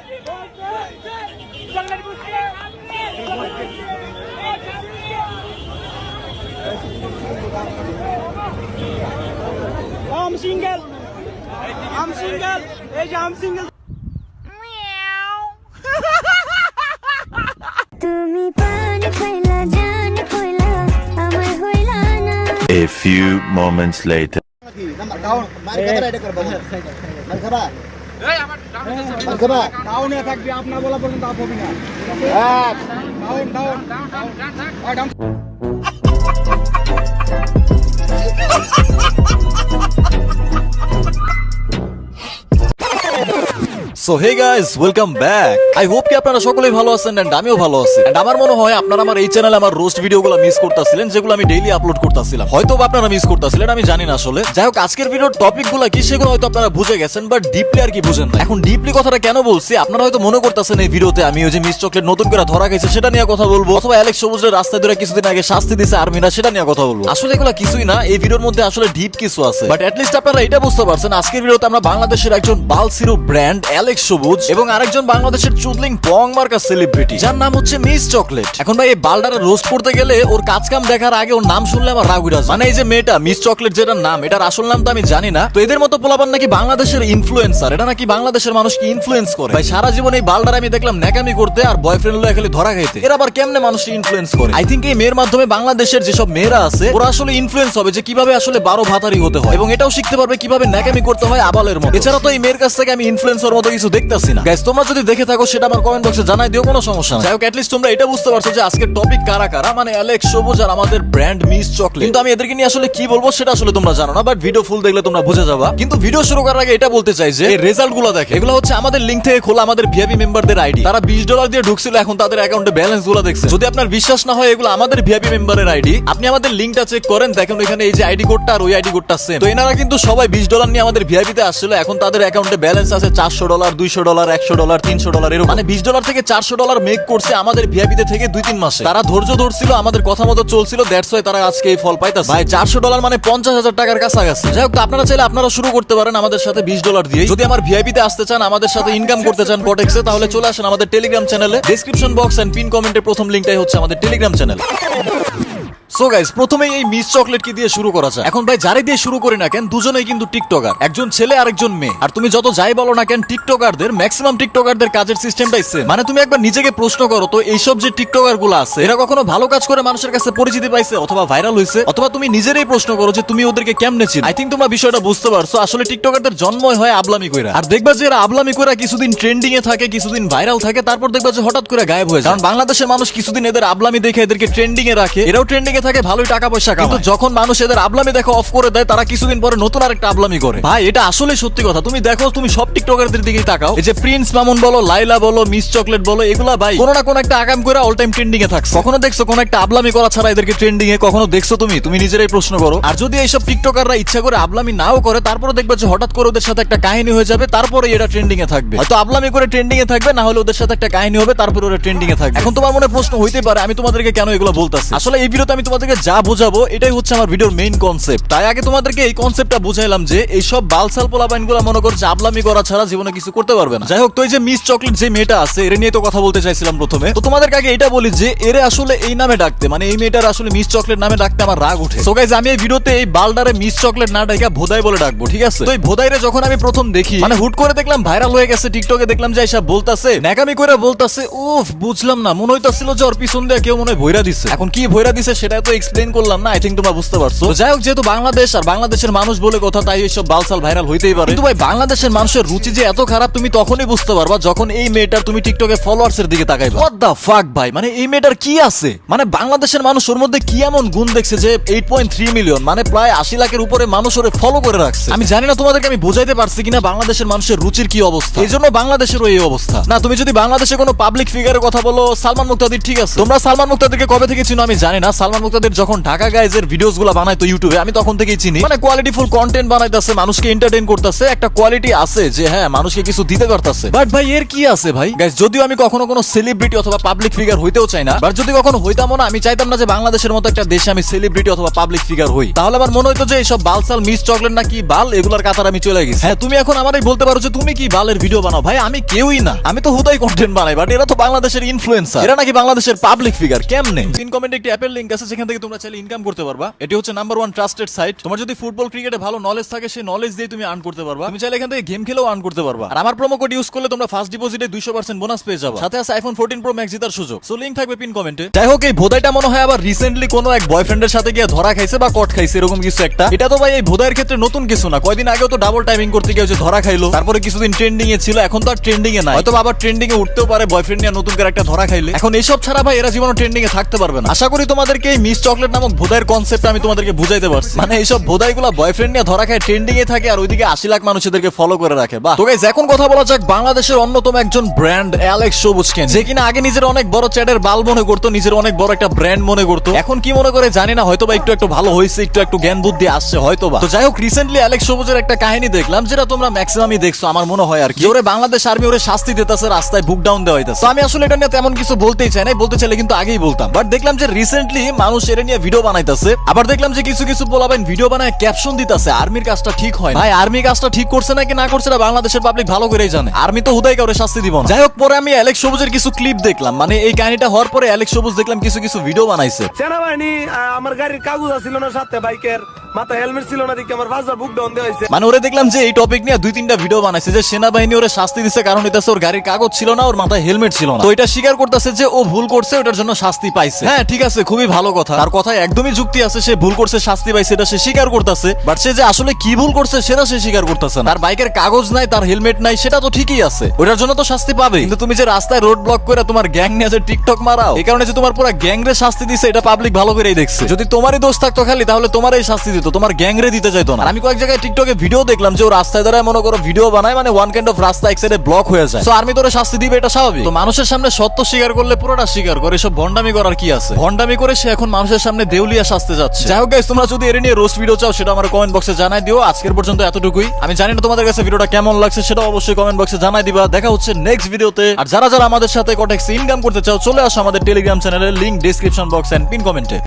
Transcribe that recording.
I'm single. I'm single. Hey, I'm single. A few moments later. ডাউনে থাকবি আপনার বলা পর্যন্ত আপ হবি না down down so hey guys welcome back. I hope কি আপনারা সকলেই ভালো আছেন এন্ড আমিও ভালো আছি। এন্ড আমার মনে হয় আপনারা আমার এই চ্যানেলে আমার রোস্ট ভিডিওগুলো মিস করতেছিলেন, যেগুলো আমি ডেইলি আপলোড করতেছিলাম। হয়তো আপনারা মিস করতেছিলেন, আমি জানি না আসলে। যাই হোক, আজকের ভিডিওর টপিকগুলো কি সেগুলো হয়তো আপনারা বুঝে গেছেন, বাট ডিপলি আর কি বুঝেন না। এখন ডিপলি কথাটা কেন বলছি, আপনারা হয়তো মনে করতেছেন এই ভিডিওতে আমি ওই যে মিস চকলেট নতুন করে ধরা গেছে সেটা নিয়ে কথা বলবো, অথবা অ্যালেক্স সবুজের রাস্তায় ধরে কিছুদিন আগে শাস্তি দিছে আর্মিরা সেটা নিয়ে কথা বলবো। আসলে এগুলো কিছুই না, এই ভিডিওর মধ্যে আসলে ডিপ কিছু আছে। বাট অ্যাটলিস্ট আপনারা এটা বুঝতে পারছেন আজকের ভিডিওতে আমরা বাংলাদেশের একজন বাল সিরুপ ব্র্যান্ড অ্যালেক্স সবুজ এবং আরেকজন বাংলাদেশের চুদলিং পং মার্কা সেলিব্রিটি যার নাম হচ্ছে মিস চকলেট। এখন ভাই এই বালডারে রোস্ট করতে গেলে ওর কাজ কাম দেখার আগে ওর নাম শুনলে আমার রাগ উঠে আসে। মানে এই যে মেয়েটা মিস চকলেট যেটার নাম, এটার আসল নাম তো আমি জানি না। তো এদের মতো পোলাপান নাকি বাংলাদেশের ইনফ্লুয়েন্সার, এটা নাকি বাংলাদেশের মানুষকে ইনফ্লুয়েন্স করে। ভাই সারা জীবন এই বালডারে আমি দেখলাম ন্যাকামি করতে আর বয়ফ্রেন্ড লয়ে খালি ধরা খাইতে। এরা আবার কেমনে মানুষকে ইনফ্লুয়েন্স করে? আই থিঙ্ক এই মেয়ের মাধ্যমে বাংলাদেশের যেসব মেয়েরা আছে ওরা আসলে ইনফ্লুয়েন্স হবে যে কিভাবে আসলে 12 ভাতারি হতে হয়, এবং এটাও শিখতে পারবে কিভাবে ন্যাকামি করতে হয় আবালের মতো। এছাড়া তো এই মেয়ের কাছ থেকে আমি ইনফ্লুয়েন্সর মতো কিছু দেখতেছি না। গাইস তোমরা যদি দেখে থাকো সেটা আমার কমেন্ট বক্সে জানাই দিও, কোনো সমস্যা না। যাই হোক, অ্যাটলিস্ট তোমরা এটা বুঝতে পারছো যে আজকের টপিক কারা কারা, মানে অ্যালেক্স সবুজ আর আমাদের ব্র্যান্ড মিস চকলেট। কিন্তু আমি এদেরকে নিয়ে আসলে কি বলবো সেটা আসলে তোমরা জানো না, বাট ভিডিও ফুল দেখলে তোমরা বুঝে যাবা। কিন্তু ভিডিও শুরু করার আগে এটা বলতে চাই যে এই রেজাল্ট গুলো দেখে, এগুলো হচ্ছে আমাদের লিংক থেকে খোলা আমাদের ভিআইপি মেম্বারদের আইডি। তারা $20 দিয়ে ঢুকছিল, এখন তাদের অ্যাকাউন্টে ব্যালেন্স গুলো দেখছে। যদি আপনার বিশ্বাস না হয় এগুলো আমাদের ভিআইপি মেম্বারের আইডি, আপনি আমাদের লিংকটা চেক করেন, দেখেন এখানে এই যে আইডি কোডটা আর ওই আইডি কোডটা সেম। তো এনারা কিন্তু সবাই $20 নিয়ে আমাদের ভিআইপি তে আসছিল, এখন তাদের অ্যাকাউন্টে ব্যালেন্স আছে $400, $200, $100, $300 এরকম। মানে $20 থেকে $400 মেক করছে আমাদের ভিআইপিতে থেকে 2-3 মাসে। তারা ধৈর্য ধরছিল, আমাদের কথা মতো চলছিল, দ্যাটস ওয়াই তারা আজকে এই ফল পাইতাছে। ভাই $400 মানে 50,000 টাকার কাছাকাছি। যাই হোক, আপনারা চাইলে আপনারা শুরু করতে পারেন আমাদের সাথে $20 দিয়ে। যদি আমার ভিআইপিতে আসতে চান, আমাদের সাথে ইনকাম করতে চান কটেক্সে, তাহলে চলে আসেন আমাদের টেলিগ্রাম চ্যানেলে। ডেসক্রিপশন বক্স এন্ড পিন কমেন্টের প্রথম লিংকটাই হচ্ছে আমাদের টেলিগ্রাম চ্যানেল। সো গাইস, প্রথমেই এই মিস চকলেট কি দিয়ে শুরু করা যায়। এখন ভাই যারে দিয়ে শুরু করি না কেন, দুজনেই কিন্তু টিকটকার, একজন ছেলে আরেকজন মেয়ে। আর তুমি যত যাই বলো না কেন, টিকটকারদের ম্যাক্সিমাম টিকটকারদের কাজের সিস্টেমটাই সেম। মানে তুমি একবার নিজেকে প্রশ্ন করো তো, এইসব যে টিকটকার গুলো আছে এরা কখনো ভালো কাজ করে মানুষের কাছে পরিচিতি পাইছে অথবা ভাইরাল হয়েছে? অথবা তুমি নিজেরাই প্রশ্ন করো যে তুমি ওদেরকে কেমনে চিনো? আই থিঙ্ক তোমরা বিষয়টা বুঝতে পারছো। আসলে টিকটকারদের জন্মই হয় আবলামি কইরা। আর দেখবা যে এরা আবলামি কইরা কিছুদিন ট্রেন্ডিং এ থাকে, কিছুদিন ভাইরাল থাকে, তারপর দেখবা যে হঠাৎ করে গায়েব হয়ে যায়। কারণ বাংলাদেশের মানুষ কিছুদিন এদের আবলামি দেখে এদেরকে ট্রেন্ডিং এ রাখে, এরাও ট্রেন্ডিং এ থাকে, ভালোই টাকা পয়সা। কিন্তু যখন মানুষ এদের আবলামি দেখা অফ করে দেয়, তারা কিছুদিন পরে নতুন আরেকটা আবলামি করে। ভাই এটা আসলে সত্যি কথা। তুমি দেখো, তুমি সব টিকটকারদের দিকেই তাকাও, এই যে প্রিন্স মামুন বলো, লাইলা বলো, মিস চকলেট বলো, এগুলা ভাই কোনো না কোনো একটা আগাম করে অল টাইম ট্রেন্ডিং এ থাকছে। কখনো দেখছো কোন একটা আবলামি করা ছাড়া এদেরকে ট্রেন্ডিং এ? কখনো দেখছো তুমি নিজেরাই প্রশ্ন করো। আর যদি এইসব টিকটকাররা ইচ্ছা করে আবলামি নাও করে, তারপরে দেখবে যে হঠাৎ করে ওদের সাথে একটা কাহিনী হয়ে যাবে, তারপরে এটা ট্রেন্ডিং এ থাকবে। হয়তো আবলামি করে ট্রেন্ডিং এ থাকবে, না হলে ওদের সাথে একটা কাহিনী হবে, তারপরে ওরা ট্রেন্ডিং এ থাকবে। এখন তোমার মনে প্রশ্ন হইতে পারে আমি তোমাদেরকে কেন এগুলো বলতাছি। আসলে এই ভিডিওতে আমি তোমাদেরকে যা বোঝাবো এটাই হচ্ছে আমার ভিডিওর মেইন কনসেপ্ট। তাই আগে তোমাদেরকে এই কনসেপ্টটা বুঝাইলাম যে এইসব বালসাল পোলাপাইনগুলো মনে করছে আবলামি করা ছাড়া জীবনে কিছু করতে পারবে না। যাই হোক, তো এই যে মিস চকলেট যে মেয়েটা আছে এর নিয়ে তো কথা বলতে চাইছিলাম প্রথমে। তো তোমাদেরকে আগে এটা বলি যে এরে আসলে এই নামে ডাকতে, মানে এই মেয়েটার আসলে মিস চকলেট নামে ডাকতে আমার রাগ উঠে। সো গাইস, আমি এই ভিডিওতে এই বালডারে মিস চকলেট না ডাকা ভোদাই বলে ডাকবো, ঠিক আছে? তো এই ভোদাইরে যখন আমি প্রথম দেখি, মানে হুট করে দেখলাম ভাইরাল হয়ে গেছে টিকটকে, দেখলাম যে এসব বলতাছে, ন্যাকামি করে বলতাছে, উফ বুঝলাম না, মনে হইতাছিল যে ওর পিছন দিয়ে কেউ মনে হয় ভইরা দিছে। এখন কি ভইরা দিছে সেটা তো এক্সপ্লেইন করলাম না, আই থিঙ্ক তোমরা বুঝতে পারছো। যাই হোক, যেহেতু বাংলাদেশ আর বাংলাদেশের মানুষ বলে কথা, তাই এইসব বালসাল ভাইরাল হইতেই পারে। কিন্তু ভাই বাংলাদেশের মানুষের রুচি যে এত খারাপ তুমি তখনই বুঝতে পারবা যখন এই মেয়েটার তুমি টিকটকে ফলোয়ার্স এর দিকে তাকাইবা। হোয়াট দা ফাক ভাই, মানে এই মেয়েটার কি আছে? মানে বাংলাদেশের মানুষ ওর মধ্যে কি এমন গুণ দেখছে যে 8.3 মিলিয়ন, মানে প্রায় 80 লাখের উপরে মানুষ ওরে ফলো করে রাখছে। আমি জানি না তোমাদেরকে আমি বুঝাইতে পারছি কিনা বাংলাদেশের মানুষের রুচির কি অবস্থা। এই জন্য বাংলাদেশেরও এই অবস্থা। না তুমি যদি বাংলাদেশে কোনো পাবলিক ফিগারের কথা বলো, সালমান মুক্তাদির, ঠিক আছে, তোমরা সালমান মুক্তাদিরকে কবে থেকে চিনো আমি জানি না। সালমান মুক্তাদের যখন ঢাকা গাইজের ভিডিওস গুলো বানাইতো ইউটিউবে, আমি তখন থেকেই চিনি মানে কোয়ালিটিফুল কন্টেন্ট বানাইতেছে, মানুষকে এন্টারটেইন করতেছে, একটা কোয়ালিটি আছে যে হ্যাঁ মানুষকে কিছু দিতে পারতেছে। বাট ভাই এর কি আছে ভাই? গাইজ যদিও আমি কখনো কোনো সেলিব্রিটি অথবা পাবলিক ফিগার হইতেও চাই না, বাট যদি কখনো হইতামও না, আমি চাইতাম না যে বাংলাদেশের মতো একটা দেশে আমি সেলিব্রিটি অথবা পাবলিক ফিগার হই। তাহলে আমার মনে হইতো যে এইসব বালসাল মিস চকলেট না কি বাল এগুলার কাতার আমি চলে গেছি। হ্যাঁ তুমি এখন আমারই বলতে পারো যে তুমি কি বালের ভিডিও বানাও, ভাই আমি কেউই না, আমি তো হুদাই কন্টেন্ট বানাই, বাট এরা তো বাংলাদেশের ইনফ্লুয়েন্সার, এরা নাকি বাংলাদেশের পাবলিক ফিগার। কেমনে? পিন কমেন্টে একটি অ্যাপের লিংক আছে, যেখান থেকে তোমরা চাইলে ইনকাম করতে পারবা। এটি হচ্ছে নাম্বার 1 ট্রাস্টেড সাইট। তোমার যদি ফুটবল ক্রিকেটে ভালো নলেজ থাকে, সেই নলেজ দিয়ে তুমি আর্ন করতে পারবা। তুমি চাইলে এখান থেকে গেম খেলেও আর্ন করতে পারবা। আর আমার প্রোমো কোড ইউজ করলে তোমরা ফার্স্ট ডিপোজিটে 200% বোনাস পেয়ে যাবে, সাথে আছে আইফোন 14 প্রো ম্যাক্স জেতার সুযোগ। সো লিংক থাকবে পিন কমেন্টে। যাই হোক, এই ভোদাইটা মনে হয় আবার রিসেন্টলি কোনো এক বয়ফ্রেন্ডের সাথে গিয়ে ধরা খাইছে বা কট খাইছে, এরকম কিছু একটা। এটা তো ভাই এই ভোদাইয়ের ক্ষেত্রে নতুন কিছু না, কয়দিন আগেও তো ডাবল টাইমিং করতে গিয়ে ধরা খাইলো, তারপরে কিছুদিন ট্রেন্ডিং এ ছিল, এখন তো আর ট্রেন্ডিং এ নাই, হয়তো আবার ট্রেন্ডিং এ উঠতেও পারে বয়ফ্রেন্ড নিয়ে নতুন করে একটা ধরা খাইলে। এখন এইসব ছাড়া ভাই এরা জীবনে ট্রেন্ডিং এ থাকতে পারবে না। আশা করি তোমাদেরকে এই মিস চকলেট নামক ভোদাইয়ের কনসেপ্ট আমি তোমাদেরকে বুঝাইতে পারছি। মানে এইসব ভোদাইগুলা বয়ফ্রেন্ড নিয়ে ধরা খায়, ট্রেন্ডিং এ থাকে, আর ওইদিকে 80 লাখ মানুষ এদেরকে ফলো করে রাখে। বাহ। তো গাইস এখন কথা বলা যাক বাংলাদেশের অন্যতম একজন ব্র্যান্ড অ্যালেক্স সবুজকে, যে কিনা আগে নিজের অনেক বড় চ্যাটের বাল মনে করতো, নিজের অনেক বড় একটা ব্র্যান্ড মনে করতো, এখন কি মনে করে জানি না, হয়তো বা একটু ভালো হয়েছে, একটু জ্ঞান বুদ্ধি আসছে হয়তো বা। তো যাই হোক, রিসেন্টলি অ্যালেক্স সবুজের একটা কাহিনী দেখলাম, যেটা তোমরা ম্যাক্সিমামই দেখছো আমার মনে হয় আর কি। ওরে বাংলাদেশ আর্মি ওরে শাস্তি দিতেছে, রাস্তায় বুক ডাউন দেওয়া হইতাছে। তো আমি আসলে এটা নিয়ে তেমন কিছু বলতেই চাই না, বলতে চাইলে কিন্তু আগেই বলতাম, বাট দেখলাম যে রিসেন্টলি মানুষ এটা নিয়ে ভিডিও বানাইতেছে। আবার দেখলাম যে কিছু পোলাপাইন ভিডিও বানায় ক্যাপশন দিতেছে আর্মির কাজটা ঠিক হয় না। ভাই আর্মি কাজটা ঠিক করছে নাকি না করছে এটা বাংলাদেশের পাবলিক ভালো করেই জানে, আর্মি তো হুদাই কাউরে শাস্তি দিব না। যাই হোক, পরে আমি অ্যালেক্স সবুজের কিছু ক্লিপ দেখলাম, মানে এই কাহিনীটা হওয়ার পরে অ্যালেক্স সবুজ দেখলাম কিছু ভিডিও বানাইছে। সেনাবাহিনী আমার গাড়ির কাগজ ছিল না, সাথে বাইকের মাথা হেলমেট ছিল না, দেখে আমার ফার্স্ট বুক ডাউন দেওয়া হয়েছে। মানে ওরে দেখলাম যে এই টপিক নিয়ে 2-3টা ভিডিও বানাইছে, যে সেনাবাহিনী ওরে শাস্তি দিচ্ছে কারণ হইতাছে ওর গাড়ির কাগজ ছিল না, ওর মাথায় হেলমেট ছিল না। তো এটা স্বীকার করতেছে যে ও ভুল করছে, ওটার জন্য শাস্তি পাইছে। হ্যাঁ ঠিক আছে, খুবই ভালো কথা, তার কথায় একদমই যুক্তি আছে, সে ভুল করছে, শাস্তি পাইছে, এটা সে স্বীকার করতেছে। বাট সে যে আসলে কি ভুল করছে সেটা সে স্বীকার করতেছে না। তার বাইকের কাগজ নাই, তার হেলমেট নাই, সেটা তো ঠিকই আছে, ওটার জন্য তো শাস্তি পাবে। কিন্তু তুমি যে রাস্তায় রোড ব্লক করে তোমার গ্যাং নিয়ে যে টিকটক মারাও, এই কারণে যে তোমার পুরো গ্যাং রে শাস্তি দিছে, এটা পাবলিক ভালো করেই দেখছে। যদি তোমারই দোষ থাকতো খালি, তাহলে তোমারই শাস্তি দিত, তোমার গ্যাং রে দিতে চাইতো না। আমি কয়েক জায়গায় টিকটকে ভিডিও দেখলাম যে ও রাস্তায় দাঁড়ায় মনে করো ভিডিও বানায়, মানে ওয়ান কাইন্ড অফ রাস্তা এক সাইডে ব্লক হয়ে যায়, তো আর্মি তোরে শাস্তি দিবে, এটা স্বাভাবিক। তো মানুষের সামনে সত্য স্বীকার করলে পুরোটা স্বীকার করে, এসব ভন্ডামি করার কি আছে? ভন্ডামি করে সে এখন মানুষের সামনে দেউলিয়া শাস্তে যাচ্ছে। যাই হোক গাইস, তোমরা যদি এর নিয়ে রোস্ট ভিডিও চাও সেটা আমার কমেন্ট বক্সে জানাই দিও। আজকের পর্যন্ত এতটুকুই। আমি জানি না তোমাদের কাছে ভিডিওটা কেমন লাগছে, সেটা অবশ্যই কমেন্ট বক্সে জানাই দিবা। দেখা হচ্ছে নেক্সট ভিডিওতে। আর যারা আমাদের সাথে কটেক্স ইনকাম করতে চাও, চলে আসো আমাদের টেলিগ্রাম চ্যানেলের link description box and pin কমেন্টে।